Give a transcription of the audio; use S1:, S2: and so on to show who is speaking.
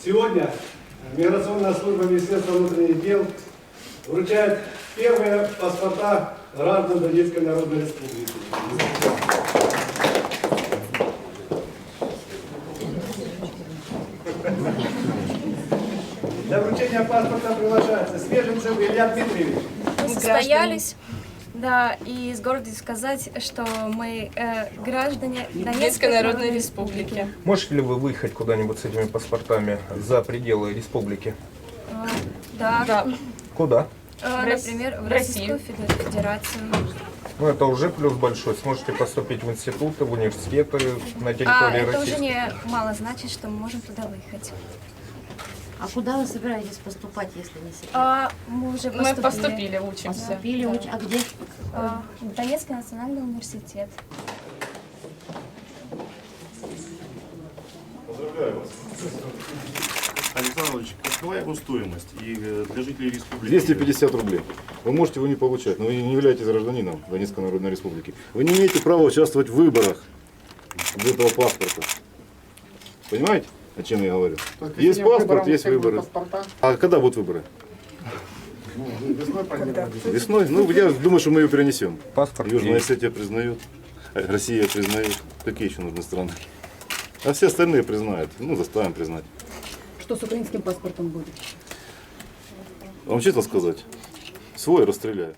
S1: Сегодня Миграционная служба Министерства внутренних дел вручает первые паспорта граждан Донецкой Народной Республики. Для вручения паспорта приглашается Свеженцев Илья Дмитриевич.
S2: Мы состоялись, да, и с гордостью сказать, что мы граждане Донецкой Народной Республики.
S3: Можете ли вы выехать куда-нибудь с этими паспортами за пределы республики?
S2: Да.
S3: Куда?
S2: Например, в Российскую Федерацию.
S3: Ну, это уже плюс большой. Сможете поступить в институты, в университеты на территории
S2: Это
S3: России.
S2: уже не мало значит, что мы можем туда выехать.
S4: А куда вы собираетесь поступать, если не секрет?
S2: Мы уже
S5: Мы
S2: поступили.
S5: поступили, учимся.
S4: Поступили, а где?
S2: В Донецкий национальный университет.
S6: Поздравляю вас. Александр Ильич, какова его стоимость и для жителей республики?
S7: 250 рублей. Вы можете его не получать, но вы не являетесь гражданином Донецкой Народной Республики. Вы не имеете права участвовать в выборах без этого паспорта. Понимаете, о чем я говорю? Есть паспорт, есть выборы. А когда будут выборы? Весной? Ну, я думаю, что мы ее перенесем.
S3: Паспорт
S7: Южная
S3: есть.
S7: Осетия признает, Россия признает. Какие еще нужны страны? А все остальные признают. Ну, заставим признать.
S8: Что с украинским паспортом будет?
S7: Вам честно сказать, свой расстреляю.